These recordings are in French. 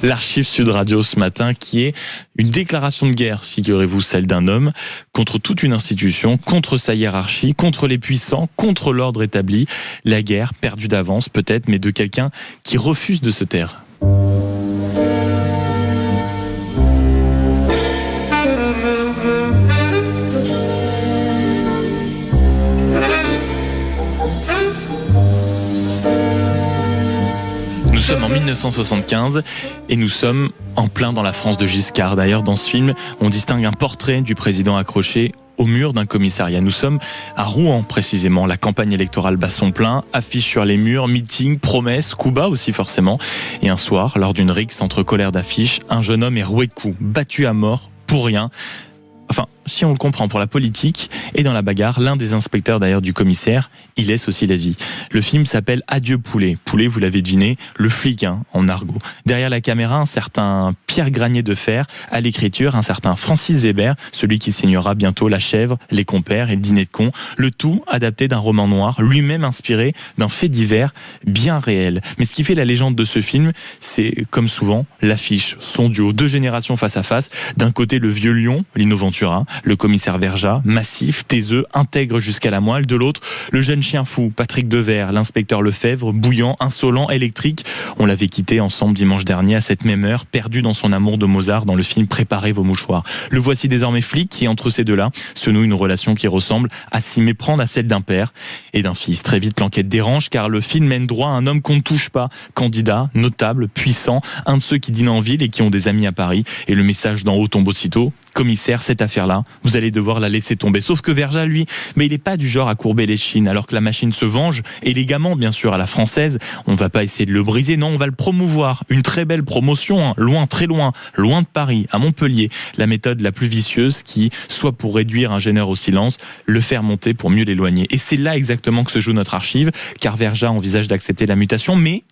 L'Archive Sud Radio ce matin qui est une déclaration de guerre, figurez-vous, celle d'un homme contre toute une institution, contre sa hiérarchie, contre les puissants, contre l'ordre établi. La guerre, perdue d'avance peut-être, mais de quelqu'un qui refuse de se taire. Nous sommes en 1975 et nous sommes en plein dans la France de Giscard. D'ailleurs, dans ce film, on distingue un portrait du président accroché au mur d'un commissariat. Nous sommes à Rouen, précisément. La campagne électorale bat son plein, affiches sur les murs, meetings, promesses, coups bas aussi forcément. Et un soir, lors d'une rixe entre colère d'affiches, un jeune homme est roué de coups, battu à mort, pour rien. Enfin, si on le comprend pour la politique, et dans la bagarre, l'un des inspecteurs d'ailleurs du commissaire, il laisse aussi la vie. Le film s'appelle Adieu Poulet. Poulet, vous l'avez deviné, le flic en argot. Derrière la caméra, un certain Pierre Granier de Fer, à l'écriture, un certain Francis Weber, celui qui signera bientôt La Chèvre, Les Compères et Le Dîner de Cons. Le tout adapté d'un roman noir, lui-même inspiré d'un fait divers bien réel. Mais ce qui fait la légende de ce film, c'est comme souvent l'affiche, son duo, deux générations face à face. D'un côté, le vieux lion, Lino Ventura, le commissaire Verja, massif, taiseux, intègre jusqu'à la moelle. De l'autre, le jeune chien fou, Patrick Devers, l'inspecteur Lefebvre, bouillant, insolent, électrique. On l'avait quitté ensemble dimanche dernier à cette même heure, perdu dans son amour de Mozart dans le film Préparez vos mouchoirs. Le voici désormais flic qui, entre ces deux-là, se noue une relation qui ressemble à s'y méprendre à celle d'un père et d'un fils. Très vite, l'enquête dérange car le film mène droit à un homme qu'on ne touche pas. Candidat, notable, puissant, un de ceux qui dînent en ville et qui ont des amis à Paris. Et le message d'en haut tombe aussitôt. Commissaire, cette affaire-là, vous allez devoir la laisser tomber. Sauf que Verja, lui, mais il n'est pas du genre à courber les chines, alors que la machine se venge, élégamment, bien sûr, à la française. On ne va pas essayer de le briser, non, on va le promouvoir. Une très belle promotion, hein, loin, très loin, loin de Paris, à Montpellier. La méthode la plus vicieuse qui, soit pour réduire un gêneur au silence, le faire monter pour mieux l'éloigner. Et c'est là exactement que se joue notre archive, car Verja envisage d'accepter la mutation, mais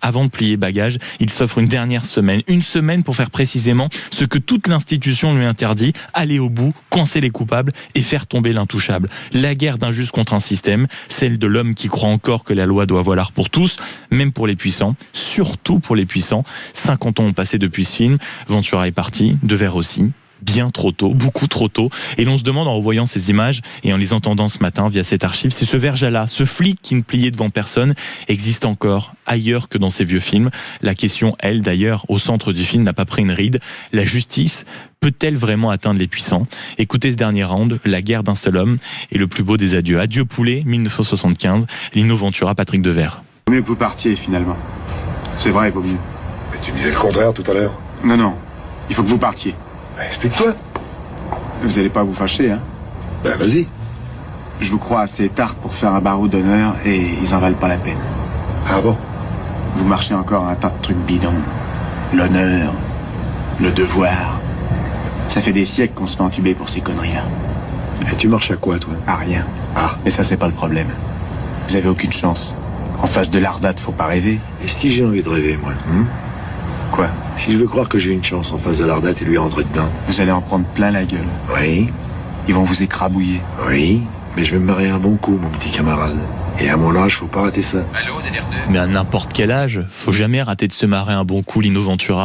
avant de plier bagage, il s'offre une dernière semaine. Une semaine pour faire précisément ce que toute l'institution lui interdit, aller au bout, coincer les coupables et faire tomber l'intouchable. La guerre d'injuste contre un système, celle de l'homme qui croit encore que la loi doit valoir pour tous, même pour les puissants, surtout pour les puissants. 50 ans ont passé depuis ce film, Ventura est parti, Devers aussi. Bien trop tôt, beaucoup trop tôt. Et l'on se demande en revoyant ces images et en les entendant ce matin via cette archive, c'est ce Verja-là, ce flic qui ne pliait devant personne, existe encore ailleurs que dans ces vieux films. La question, elle d'ailleurs, au centre du film, n'a pas pris une ride. La justice peut-elle vraiment atteindre les puissants? Écoutez ce dernier round, La guerre d'un seul homme et le plus beau des adieux. Adieu Poulet, 1975, Lino Ventura, Patrick Devers. Vaut mieux que vous partiez finalement. C'est vrai, il vaut mieux. Mais tu me disais le contraire tout à l'heure. Non, il faut que vous partiez. Explique-toi. Vous allez pas vous fâcher, hein? Ben vas-y. Je vous crois assez tard pour faire un barreau d'honneur et ils en valent pas la peine. Ah bon? Vous marchez encore un tas de trucs bidons. L'honneur, le devoir. Ça fait des siècles qu'on se fait entuber pour ces conneries-là. Et tu marches à quoi, toi? À rien. Ah. Mais ça, c'est pas le problème. Vous avez aucune chance. En face de l'Ardate, faut pas rêver. Et si j'ai envie de rêver, moi? Quoi? Si je veux croire que j'ai une chance en face de l'Ardate et lui rentrer dedans. Vous allez en prendre plein la gueule. Oui. Ils vont vous écrabouiller. Oui. Mais je vais me marrer un bon coup, mon petit camarade. Et à mon âge, faut pas rater ça. Mais à n'importe quel âge, faut jamais rater de se marrer un bon coup, Lino Ventura.